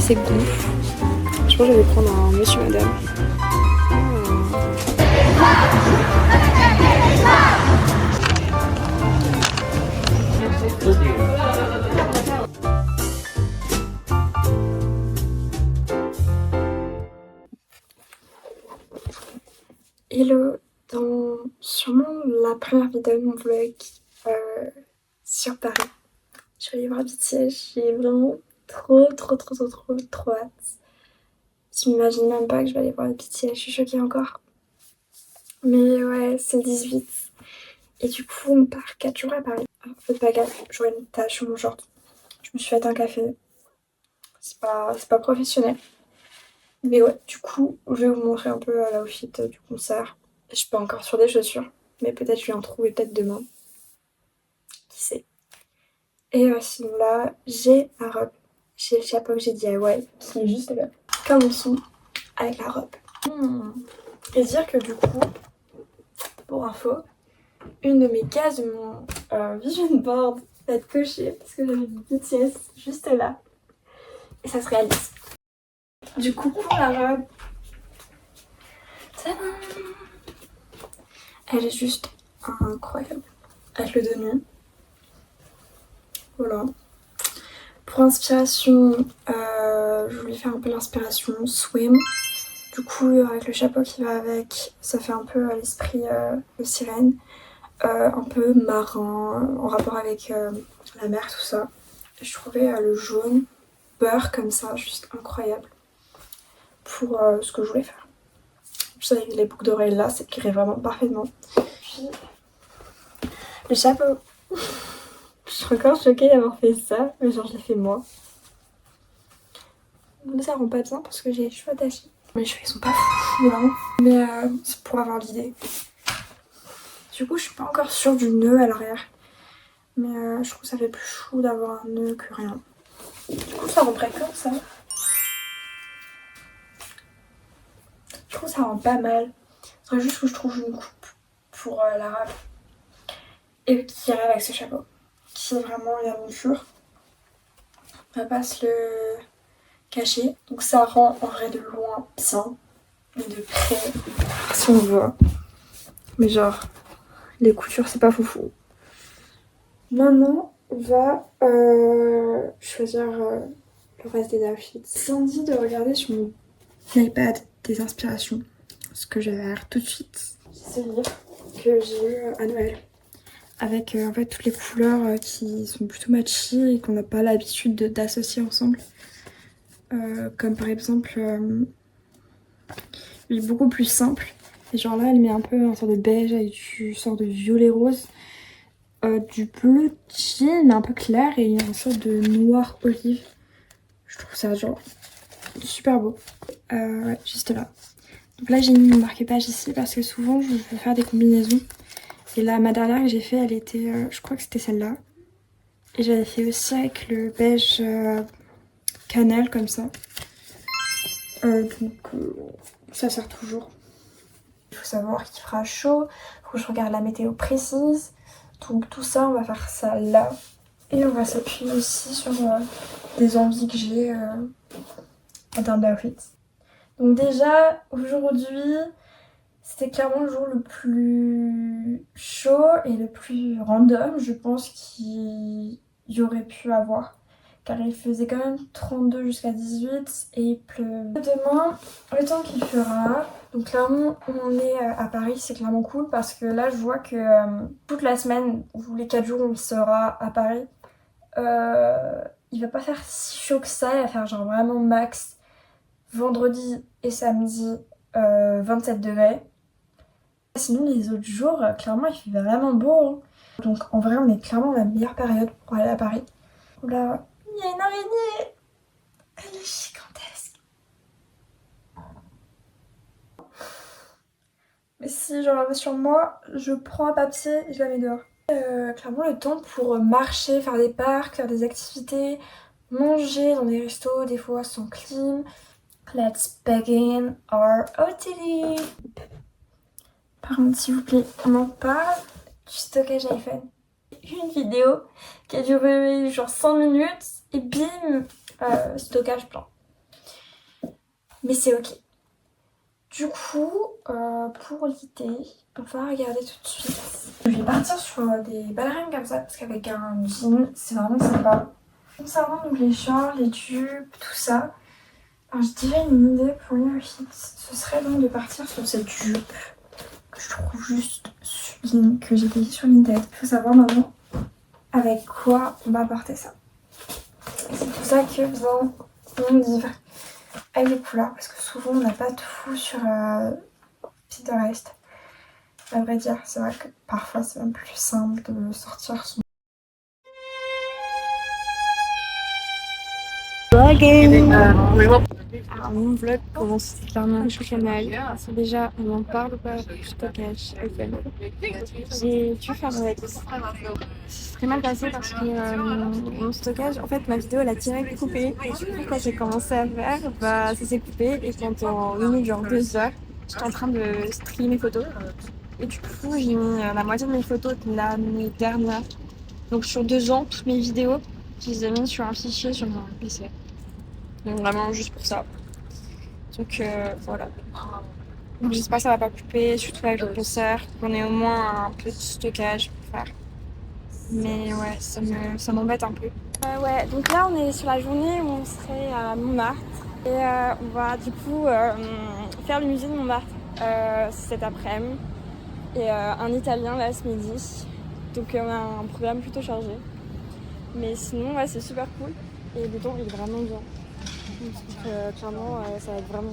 ses goûts. Je pense que je vais prendre un monsieur madame. Hello, dans sûrement la première vidéo de mon vlog sur Paris, je suis allée voir BTS, j'ai vraiment trop hâte. Je m'imagine même pas que je vais aller voir BTS, je suis choquée encore. Mais ouais, c'est le 18 et du coup on part 4 jours à Paris. Faites pas gaffe, j'aurai une tache sur mon short. Je me suis fait un café, c'est pas professionnel. Mais ouais, du coup je vais vous montrer un peu l'outfit du concert. Je suis pas encore sur des chaussures, mais peut-être je vais en trouver peut-être demain. Qui sait. Et sinon là, j'ai la robe. J'ai le chapeau que j'ai DIY qui est juste là. Commençons avec la robe. Et dire que du coup, pour info, une de mes cases de mon vision board va être cochée parce que j'avais mis BTS juste là. Et ça se réalise. Du coup, pour la robe, tadam, elle est juste incroyable. Avec le dos nu. Voilà. Pour inspiration, je voulais faire un peu l'inspiration swim. Du coup, avec le chapeau qui va avec, ça fait un peu l'esprit de sirène. Un peu marin, en rapport avec la mer, tout ça. Je trouvais le jaune beurre comme ça, juste incroyable pour ce que je voulais faire. Juste avec les boucles d'oreilles là, ça irait vraiment parfaitement. Puis, le chapeau. Je suis encore choquée d'avoir fait ça, mais genre je l'ai fait moi. Mais ça rend pas bien parce que j'ai les cheveux attachés. Mes cheveux ils sont pas fous là, mais c'est pour avoir l'idée. Du coup je suis pas encore sûre du nœud à l'arrière, mais je trouve que ça fait plus chou d'avoir un nœud que rien. Du coup ça rendrait comme ça. Je trouve que ça rend pas mal. Faudrait juste que je trouve une coupe pour la robe. Et qui irait avec ce chapeau. Qui est vraiment la monture. On va pas se le cacher. Donc ça rend en vrai de loin bien. Mais de près, si on veut. Mais genre, les coutures c'est pas foufou. Maintenant, on va choisir le reste des outfits. J'ai envie de regarder sur mon iPad des inspirations. Ce que je vais faire tout de suite. C'est le livre que j'ai eu à Noël. Avec en fait toutes les couleurs qui sont plutôt matchy et qu'on n'a pas l'habitude d'associer ensemble. Comme par exemple, il est beaucoup plus simple. Et genre là, elle met un peu un sort de beige avec du sort de violet rose. Du bleu jean mais un peu clair et une sorte de noir olive. Je trouve ça genre super beau. Ouais, juste là. Donc là j'ai mis mon marque-page ici parce que souvent je veux faire des combinaisons. Et là ma dernière que j'ai fait elle était, je crois que c'était celle-là. Et j'avais fait aussi avec le beige cannelle comme ça. Donc ça sert toujours. Il faut savoir qu'il fera chaud, il faut que je regarde la météo précise. Donc tout ça, on va faire ça là. Et on va s'appuyer aussi sur des envies que j'ai en termes d'outfit. Donc déjà, aujourd'hui, c'était clairement le jour le plus chaud et le plus random, je pense, qu'il y aurait pu avoir. Car il faisait quand même 32 jusqu'à 18 et il pleut. Demain, le temps qu'il fera. Donc clairement, on est à Paris, c'est clairement cool parce que là, je vois que toute la semaine, ou les 4 jours où il sera à Paris, il va pas faire si chaud que ça, il va faire genre vraiment max vendredi et samedi 27 degrés. Sinon, les autres jours, clairement, il fait vraiment beau. Hein. Donc en vrai, on est clairement la meilleure période pour aller à Paris. Là, il y a une araignée. Elle est gigantesque. Mais si j'en avais sur moi, je prends un papier et je la mets dehors. Clairement le temps pour marcher, faire des parcs, faire des activités, manger dans des restos, des fois sans clim. Let's begin our OOTD. Par contre, s'il vous plaît, on en parle du stockage iPhone. Une vidéo qui a duré genre 5 minutes et bim, stockage plein. Mais c'est ok. Du coup, pour l'idée, on va regarder tout de suite. Je vais partir sur des ballerines comme ça, parce qu'avec un jean, c'est vraiment sympa. Concernant donc les shorts, les tubes, tout ça, alors je dirais une idée pour une fit, ce serait donc de partir sur cette jupe que je trouve juste sublime, que j'ai payée sur Vinted. Il faut savoir maintenant avec quoi on va porter ça. C'est pour ça que besoin me dire avec les couleurs, parce que souvent on n'a pas tout sur Pinterest. À vrai dire, c'est vrai que parfois c'est même plus simple de sortir son vlogging. Alors mon vlog commence clairement très mal. C'est déjà, on en parle ou pas du stockage iPhone. J'ai dû faire avec. C'est très mal passé parce que mon stockage, en fait ma vidéo elle a direct coupé. Et du coup quand j'ai commencé à faire, bah ça s'est coupé et pendant minutes, genre 2 heures, j'étais en train de trier mes photos. Et du coup j'ai mis la moitié de mes photos de l'année dernière. Donc sur 2 ans, toutes mes vidéos, je les ai mis sur un fichier sur mon PC. Donc vraiment juste pour ça. Donc voilà. Donc j'espère que ça va pas couper, surtout avec le concert, qu'on ait au moins un peu de stockage pour faire. Mais ouais, ça m'embête un peu. Ouais, donc là on est sur la journée où on serait à Montmartre. Et on va du coup faire le musée de Montmartre cet après-midi. Et un italien là ce midi. Donc on a un programme plutôt chargé. Mais sinon ouais, c'est super cool. Et le temps il est vraiment bien. Donc clairement ça va être vraiment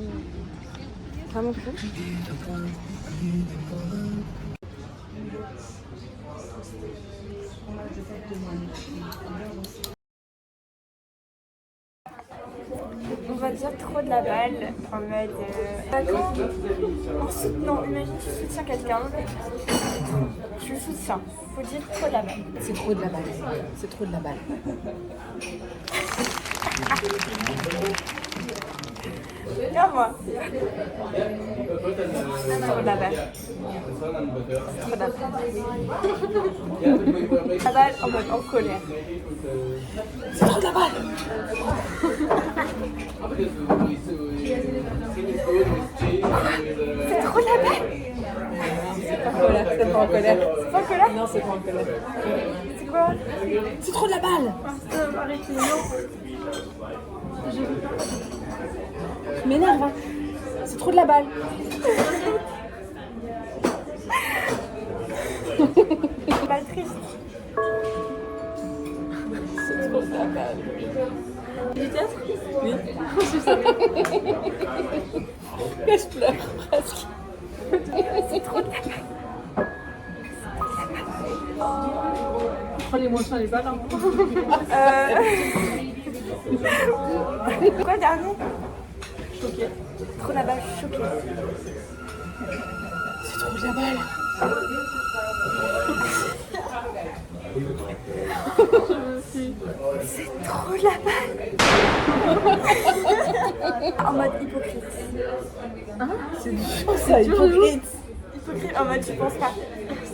cool. On va dire trop de la balle en mode d'accord. Ensuite, non, imagine tu soutiens quelqu'un. Tu le soutiens. Faut dire trop de la balle. C'est trop de la balle. C'est trop de la balle. Regarde moi. Trop de la balle. Trop de la balle. La balle en mode en colère. C'est trop de la balle. C'est trop de la balle. C'est pas en colère. C'est pas en colère. C'est pas en colère? Non, c'est pas en colère. C'est quoi? C'est trop de la balle. Je m'énerve. Hein. C'est trop de la balle. Balle triste. C'est trop de la balle. Du théâtre? Oui. Je pleure presque. C'est trop de la balle. Prenez-moi ça les balles. Hein. Quoi dernier? Choquée. Trop la balle, choquée. C'est trop de la balle. C'est trop la balle. En mode hypocrite. Hein? C'est du chaud ça, hypocrite. Hypocrite en mode tu penses pas.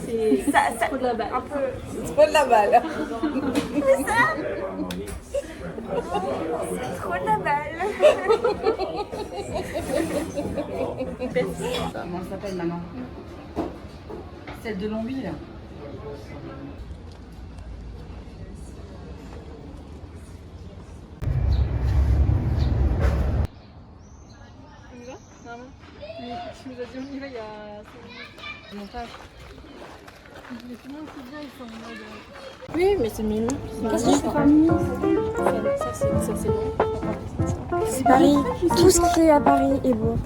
C'est Ça, trop de la balle. un peu. C'est trop de la balle. C'est ça. C'est trop de la balle. Comment elle s'appelle maman? Celle de Longville. On y va? Normalement. Mais tu nous as dit on y va il y a 5 minutes. Montage. Les films c'est bien, ils sont en mode. Oui, mais c'est mignon. Qu'est-ce que je fais mis? Ça c'est bon. C'est Paris. Tout ce qui est à Paris est beau.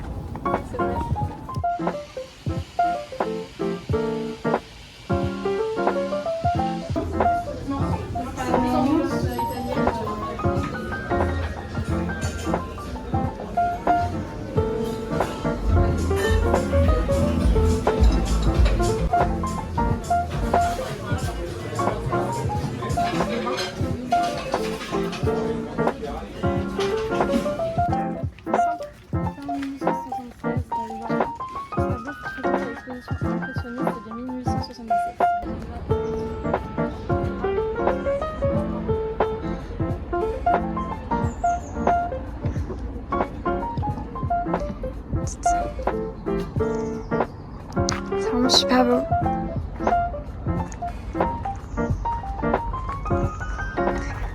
C'est vrai. super beau.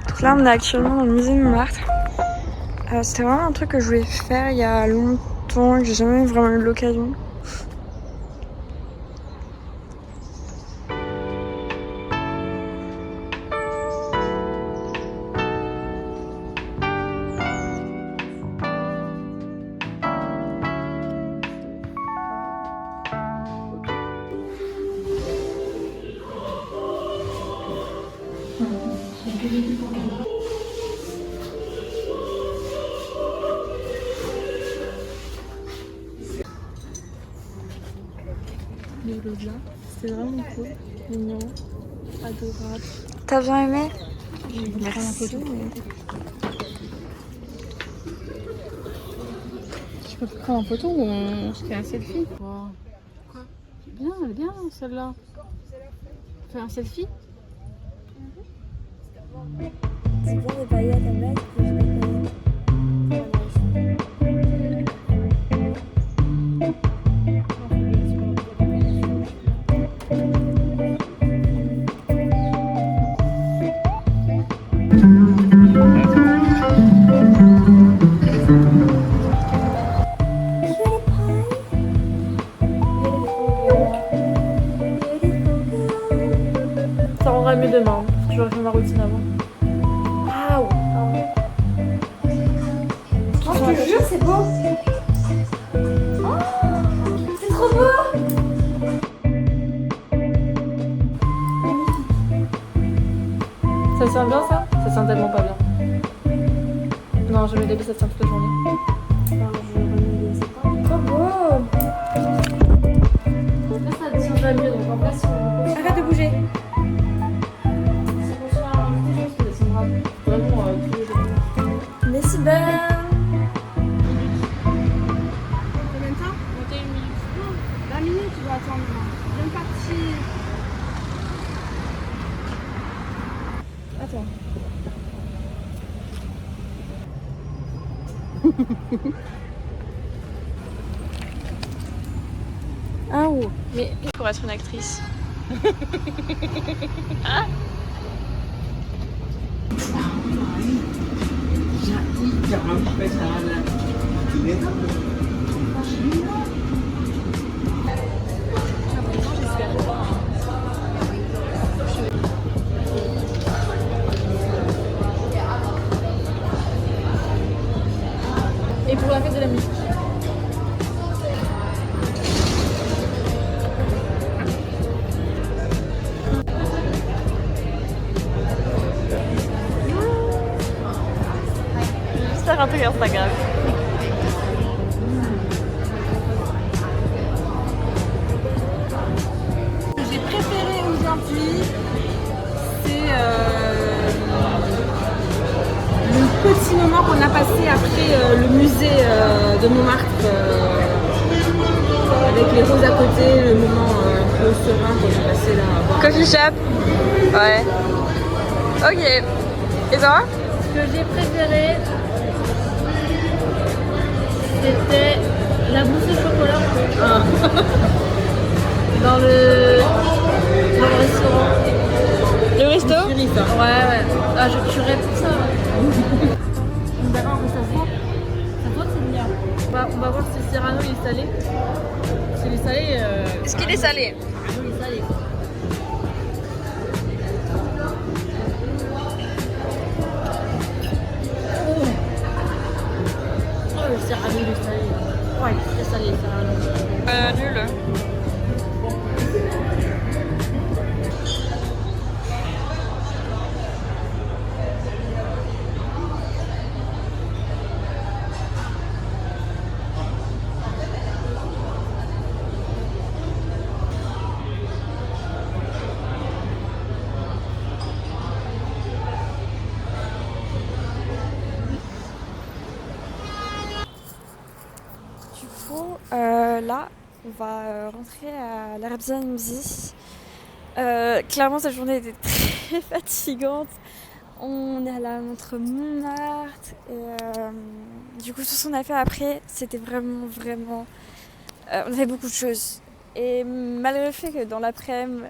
Donc là, on est actuellement dans le musée de Montmartre. C'était vraiment un truc que je voulais faire il y a longtemps, que j'ai jamais vraiment eu l'occasion. Le là, c'était vraiment cool, mignon, adorable. T'as bien aimé? Merci. Je peux prendre en photo ou on se fait un selfie? Quoi? Bien, elle est bien celle-là. Fais un selfie? C'est bien les paillettes à mettre, mais je vais Ça rendra mieux demain, parce que j'aurais fait ma routine avant. Waouh! Oh, je te jure, c'est beau! Oh, c'est trop beau! Ça tient bien ça? Ça tient tellement pas bien. Non, je mets des ça tient toute la journée. Trop beau! Là ça tiendrait mieux, donc en place si on continue. Arrête de bouger! Si on continue à rajouter, je pense que ça tiendra vraiment tous les jours. Merci Ben! Combien de temps 21 minutes. Non, 20 minutes, tu dois attendre. Bien parti. Attends. Ah ou? Mais pour être une actrice. Et pour la fête de la musique. J'espère un truc Instagram. Ce que j'ai préféré aujourd'hui, c'est le petit moment qu'on a passé après le musée de Montmartre avec les roses à côté, le moment un peu serein qu'on a passé là. À boire. Coffee shop? Ouais. Ok. Et toi? Ce que j'ai préféré, c'était la mousse au chocolat. Dans le restaurant. Le resto? Ouais. Ah, je tuerais pour ça. D'accord, ça se voit. Ça se voit que c'est bien. On va voir si Cyrano il est salé. S'il est salé. Est-ce qu'il est salé? Il est salé. Oh, le Cyrano il est salé. Ouais, il est salé, Cyrano. Nul. Là, on va rentrer à l'Airbnb. Clairement, cette journée était très fatigante. On est allé entre Montmartre et du coup, tout ce qu'on a fait après, c'était vraiment... on a fait beaucoup de choses. Et malgré le fait que dans l'après-midi,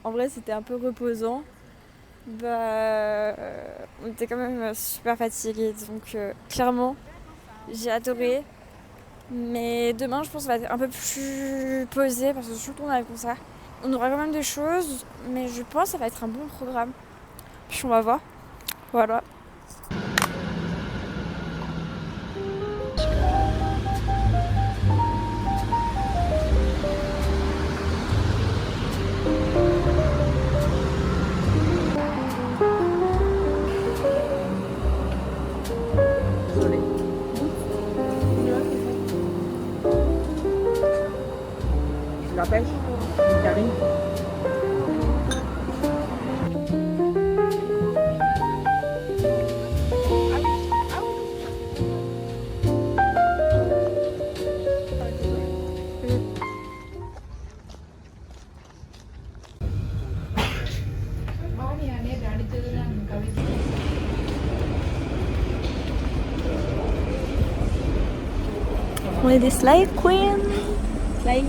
en vrai c'était un peu reposant, on était quand même super fatigués. Donc clairement, j'ai adoré. Mais demain, je pense que ça va être un peu plus posé parce que surtout on a le concert. On aura quand même des choses, mais je pense que ça va être un bon programme. Puis on va voir. Voilà. La pêche, qui arrive. On est des slide queens. Slide.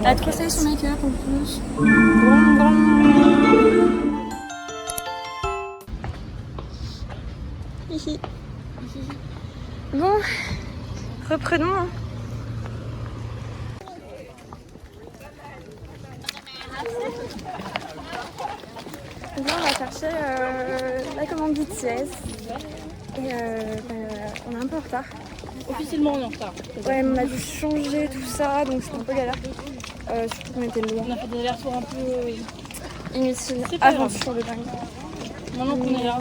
Elle a trop essayé son make-up en plus. Hihi. Bon, reprenons. Là, on va chercher la commande BTS. Et on est un peu en retard. Officiellement, on est en retard. Ouais, on a dû changer tout ça, donc c'était un peu galère. Surtout qu'on était loin. On a fait des allers-retours un peu Inutile. C'est pas grave. Aventure de dingue. Maintenant qu'on est là.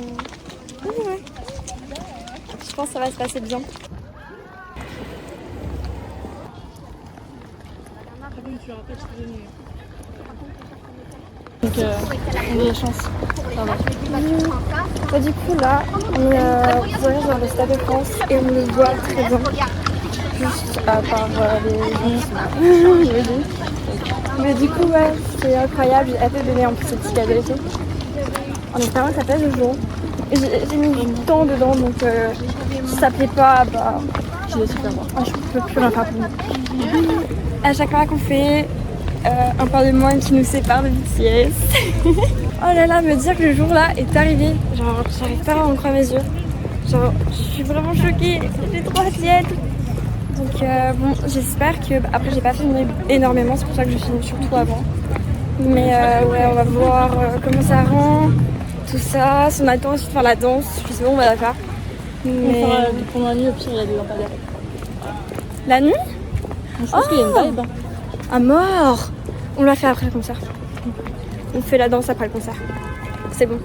Ouais. Je pense que ça va se passer bien. Donc on a des chances. Ça va. Du coup là, on est dans le Stade de France et on le voit très bien. Juste à part les gens. Mais du coup ouais, c'est incroyable. J'ai hâte de donner en plus ce petit cadeau et tout. En espérant que ça plaise aux gens. Et j'ai mis du temps dedans, donc si ça plaît pas, je laisse faire moi. Je peux plus rien faire pour moi. À chaque fois qu'on fait un pas de moins qui nous sépare de BTS. Oh là là, me dire que le jour là est arrivé, genre j'arrive pas à en croire mes yeux. Genre je suis vraiment choquée, j'ai trop hâte. Donc bon, j'espère que après j'ai pas filmé énormément, c'est pour ça que je filme surtout avant. Mais ouais, on va voir comment ça rend, tout ça, si on a le temps aussi de faire la danse, je sais pas, on va la faire. Mais... On fera pendant la nuit, au pire il y a des lampadaires. La nuit? Je pense qu'il y a une vibe. À mort! On l'a fait après le concert. On fait la danse après le concert. C'est bon.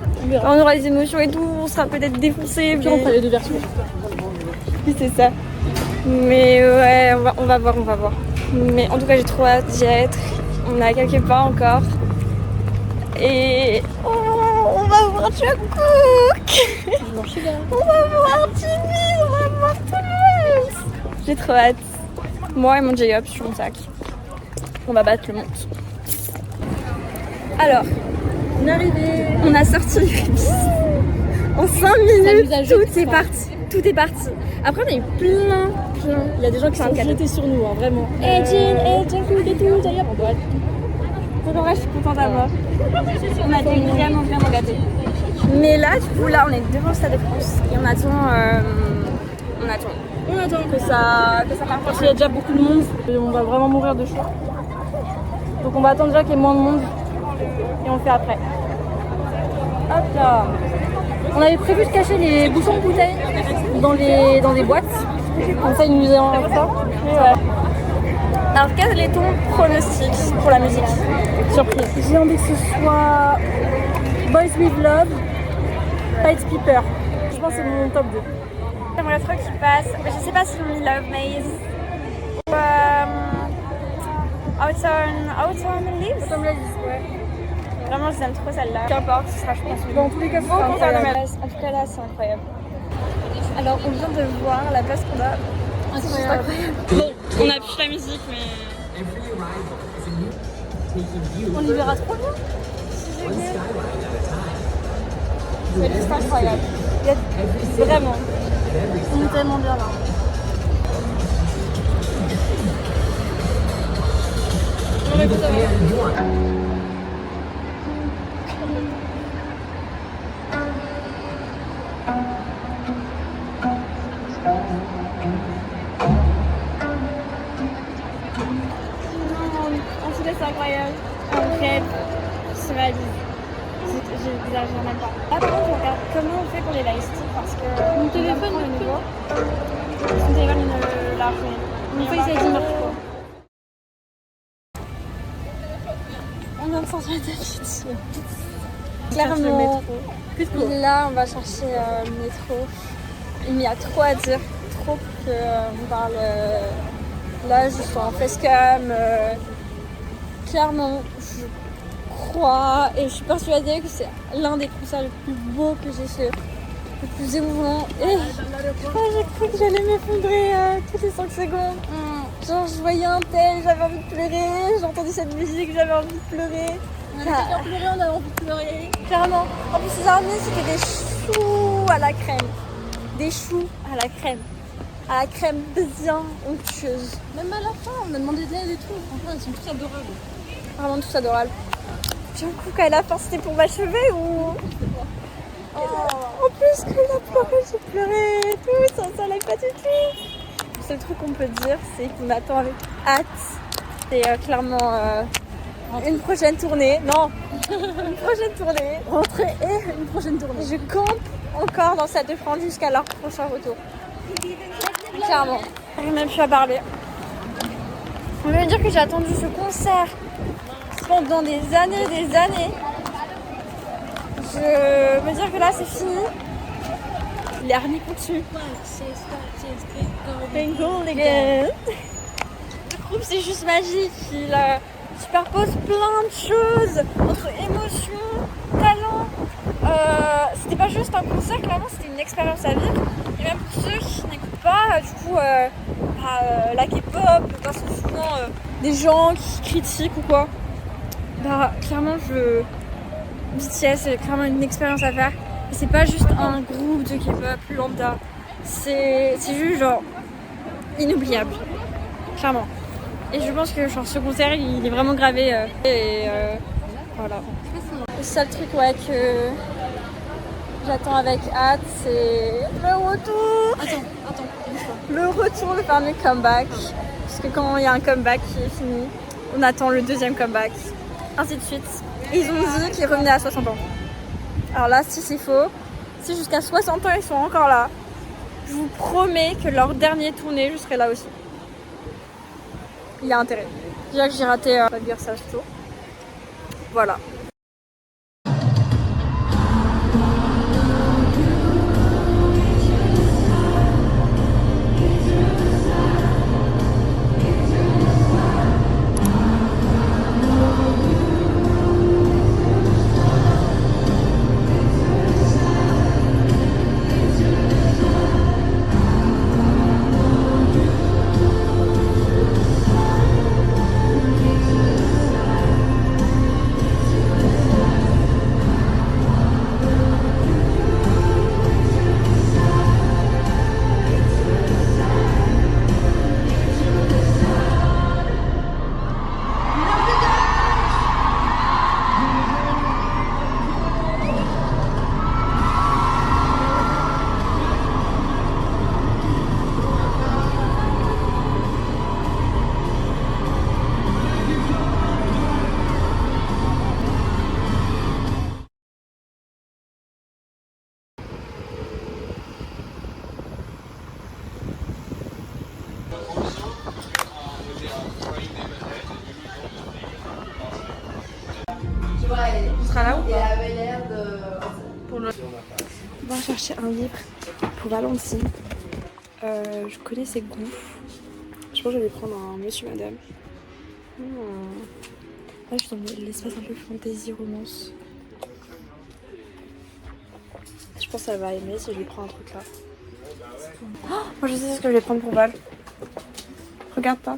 On aura des émotions et tout, on sera peut-être défoncé. Puis on fera les deux versions. Oui, c'est ça. Mais ouais, on va voir. Mais en tout cas, j'ai trop hâte d'y être. On a quelques pas encore. Et on va voir Jungkook. On va voir Jimmy, on va voir tout le monde. J'ai trop hâte. Moi et mon J-Up sur mon sac. On va battre le monde. Alors, on est arrivé. On a sorti le bus. En 5 minutes, tout est parti. Après, on a eu plein. Il y a des gens qui sont jetés sur nous, hein, vraiment. Et Jungkook et tout, d'ailleurs, on doit être. Donc en vrai, je suis contente d'avoir. On a été vraiment gâtés. Mais là, du coup, on est devant le Stade de France et on attend que ça parte. Parce qu'il y a déjà beaucoup de monde et on va vraiment mourir de chaud. Donc on va attendre déjà qu'il y ait moins de monde et on le fait après. Hop là. On avait prévu de cacher les bouchons de bouteilles dans des boîtes. Comme ça, ils nous aient en ça. Alors, quel est ton pronostic pour la musique? Surprise. J'ai envie que ce soit Boys with Love, Pied Piper. Je pense que c'est mon top 2. J'aimerais trop qu'il passe. Je sais pas si on mis Love Maze ou Autumn Leaves. Autumn Leaves, ouais. Vraiment, je les aime trop celle-là. Qu'importe, ce sera, je pense, Dans tous les cas, c'est incroyable. En tout cas, là, c'est incroyable. Alors, on vient de voir la place qu'on a. Incroyable. Bon, on a plus la musique, mais... On y verra trop bien. C'est juste incroyable. Vraiment. On est tellement bien là. En tout cas, c'est incroyable. Un rêve se réalise. J'exagère même pas. Ah, par contre, je regarde comment on fait pour les live streams parce que mon téléphone est nouveau. Son téléphone ne l'a fait. Mon face ID marche pas. On vient de sortir de Tahiti. Clairement, là on va chercher le métro. Il y a trop à dire, trop qu'on parle. Là, je suis en facecam. Clairement, je crois et je suis persuadée que c'est l'un des concerts les plus beaux que j'ai fait, le plus émouvant. Et j'ai cru que j'allais m'effondrer toutes les 5 secondes. Genre, je voyais un tel, j'avais envie de pleurer. J'ai entendu cette musique, j'avais envie de pleurer. On a pleuré, on avait envie de pleurer. Clairement. En plus, ces armées, c'était des choux à la crème. Des choux à la crème. À la crème bien onctueuse. Même à la fin, on a demandé d'aide et tout. Franchement, ils sont tous adorables. Vraiment tous adorables. Puis un coup, quand elle a faim, c'était pour m'achever ou... En plus, quand elle a pleuré, j'ai pleuré et tout. Ça n'allait pas du tout. Le seul truc qu'on peut dire, c'est qu'on attend avec hâte. C'est clairement une prochaine tournée. Non, une prochaine tournée. Rentrer et une prochaine tournée. Je campe encore dans Stade de France jusqu'à leur prochain retour. Clairement. J'arrive même plus à parler. On veut dire que j'ai attendu ce concert pendant des années. Je veux dire que là c'est fini. Les harnis continue. Bingo again. Le groupe c'est juste magique. Il superpose plein de choses entre émotion, talent. C'était pas juste un concert, clairement c'était une expérience à vivre. Et même pour ceux qui n'écoutent pas, du coup, la K-pop, parce que souvent des gens qui critiquent ou quoi. Bah clairement BTS c'est clairement une expérience à faire. Et c'est pas juste un groupe de K-pop lambda. C'est juste genre inoubliable. Clairement. Et je pense que genre, ce concert il est vraiment gravé voilà. Le seul truc que j'attends avec hâte, c'est le retour. Attends, Le retour, le fameux comeback. Parce que quand il y a un comeback qui est fini, on attend le deuxième comeback. Ainsi de suite. Et ils ont dit qu'ils revenaient à 60 ans. Alors là, si c'est faux, si jusqu'à 60 ans ils sont encore là, je vous promets que leur dernière tournée, je serai là aussi. Il y a intérêt. Déjà que j'ai raté l'anniversaire tour. Voilà. On sera là ou pas? On va chercher un livre pour Valentine. Je connais ses goûts. Je pense que je vais prendre un Monsieur Madame. Là, je suis dans l'espace un peu fantasy romance. Je pense qu'elle va aimer si je lui prends un truc là. Oh, moi je sais ce que je vais prendre pour Val. Regarde pas.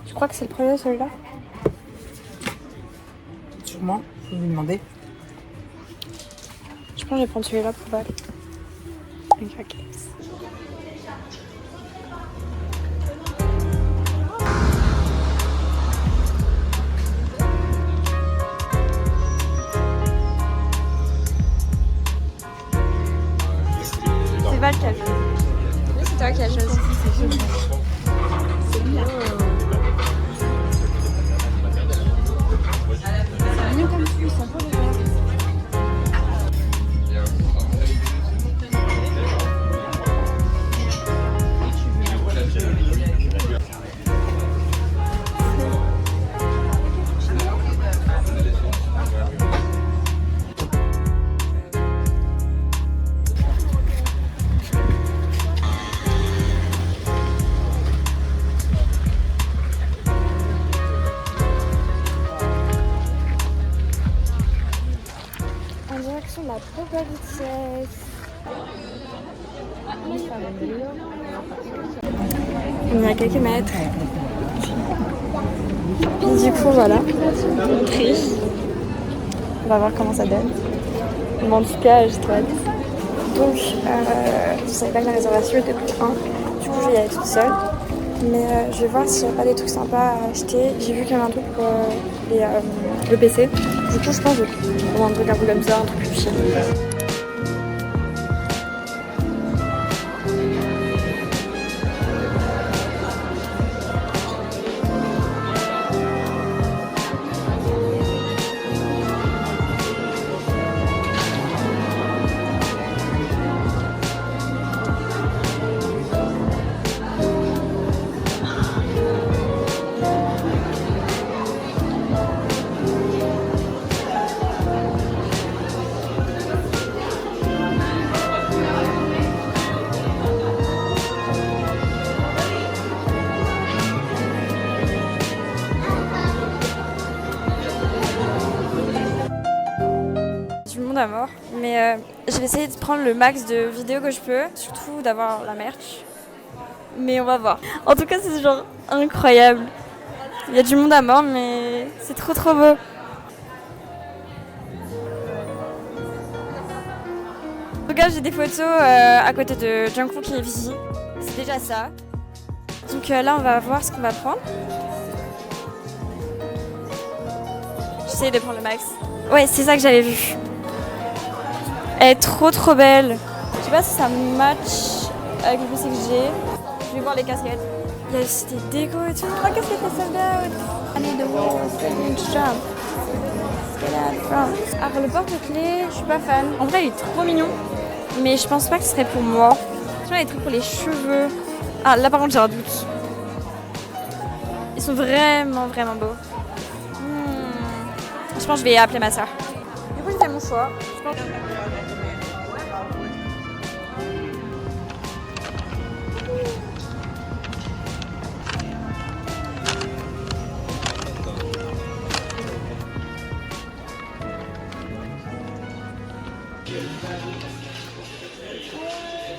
Tu crois que c'est le premier celui-là? Sûrement, faut lui demander. Je pense que je vais prendre celui-là pour Val. Okay. Val qui a choisi. Oui, c'est toi qui as choisi. En direction de la Probabilité. On est à quelques mètres. Du coup, voilà. Tri. On va voir comment ça donne. Mais en tout cas, j'ai trop hâte. Donc, je savais pas que la réservation était plus 1. Du coup, je vais y aller toute seule. Mais je vais voir s'il n'y a pas des trucs sympas à acheter. J'ai vu qu'il y avait un truc pour le PC. Du coup, je pense que je vais prendre un truc un peu comme ça, un truc plus chill. À mort, mais je vais essayer de prendre le max de vidéos que je peux, surtout d'avoir la merch, mais on va voir. En tout cas, c'est genre incroyable. Il y a du monde à mort, mais c'est trop beau. En tout cas, j'ai des photos à côté de Jungkook qui est ici. C'est déjà ça. Donc là, on va voir ce qu'on va prendre. J'essaie de prendre le max. Ouais, c'est ça que j'avais vu. Elle est trop belle. Je sais pas si ça match avec le PC que j'ai. Je vais voir les casquettes. Il y a aussi des décos et tout. La casquette est sold out. I need the wall, jump. Alors le porte-clés, je suis pas fan. En vrai, il est trop mignon. Mais je pense pas que ce serait pour moi. Tu vois, les trucs pour les cheveux. Ah, là par contre, j'ai un doute. Ils sont vraiment beaux. Je pense que je vais appeler ma soeur. Du coup, j'ai fait mon choix. Je pense...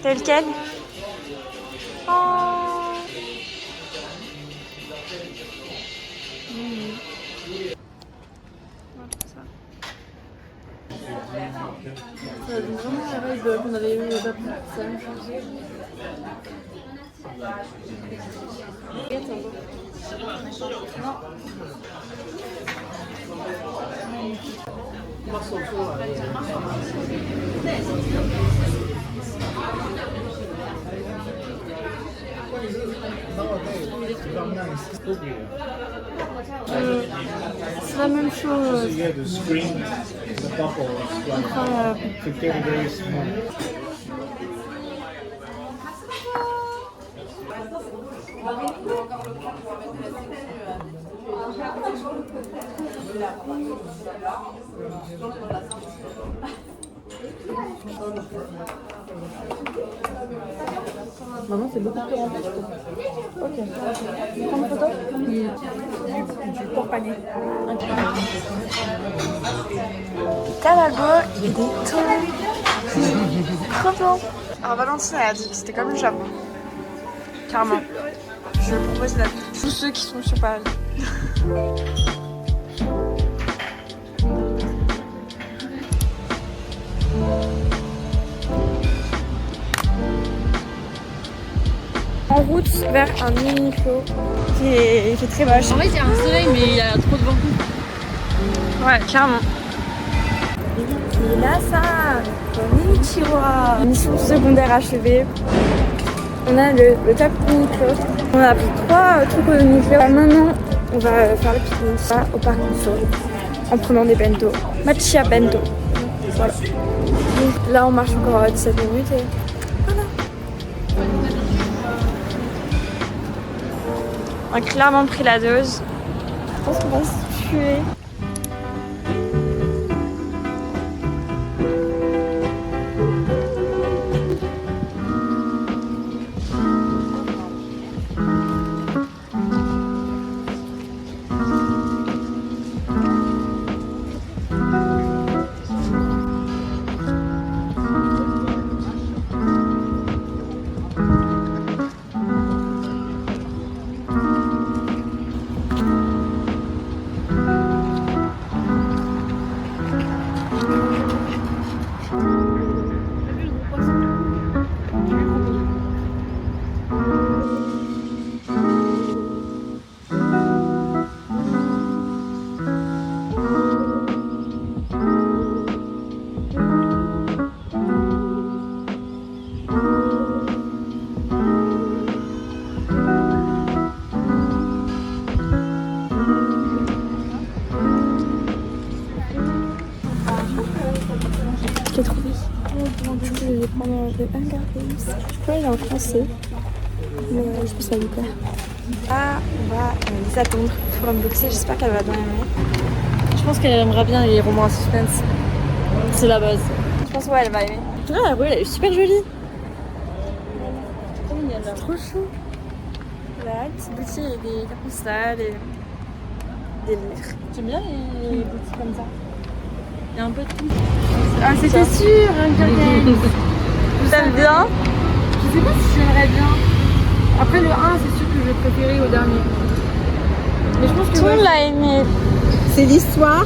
C'est lequel? Oh. Ça donne vraiment la vibe qu'on avait eu au Japon. C'est la même chose. C'est la même chose. Incroyable. Maman, c'est beaucoup plus rempli, je trouve. Ok. Prends une photo du porc pané. Talago et des thons. Trop bon. Alors Valentine elle a dit que c'était comme le Japon. Carrément. Je propose à tous ceux qui sont sur Paris. En route vers un Uniqlo qui est très moche. En vrai, il y a un soleil, mais il y a trop de vent. Ouais, clairement. Minasan, konnichiwa. Mission secondaire achevée. On a le tapu clos. On a pris 3 trucs au Uniqlo. Maintenant, on va faire le pique-nique au parc du Sol en prenant des bento. Matcha bento. Voilà. Donc là, on marche encore 17 minutes et voilà. On a clairement pris la dose. Je pense qu'on va se tuer. Je l'ai trouvé. Du coup, je vais prendre le Hunger Games. Je crois qu'il est en français, mais je pense que ça va lui plaire. Ah, on va les attendre pour unboxer. J'espère qu'elle va bien aimer. Je pense qu'elle aimera bien les romans à suspense. C'est la base. Je pense ouais, elle va aimer. Ah, la rue, elle est super jolie. C'est trop chou. Voilà, une petite boutique avec des cartes postales et des livres. J'aime bien les boutiques comme ça. Il y a un peu de tout. Ah, c'était sûr, Hunger Games. T'aimes bien? Je sais pas si j'aimerais bien. Après le 1, c'est sûr que je vais préférer au dernier. Mais je pense que tout le monde l'a aimé. C'est l'histoire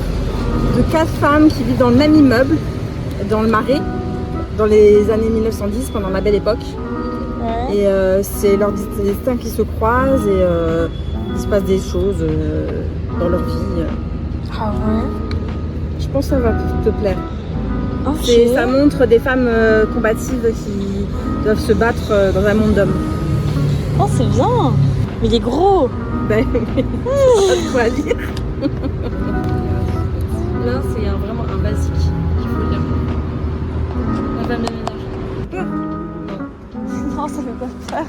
de 4 femmes qui vivent dans le même immeuble, dans le Marais, dans les années 1910, pendant la Belle Époque. Ouais. Et c'est leurs destins qui se croisent et il se passe des choses dans leur vie. Ah ouais? Je pense que ça va te plaire. Okay. Ça montre des femmes combatives qui doivent se battre dans un monde d'hommes. oh, c'est bien. Mais il est gros. Ben, mais pas de quoi lire. Là, c'est vraiment un basique qu'il faut lire. La femme de ménage. Non, ça fait pas peur.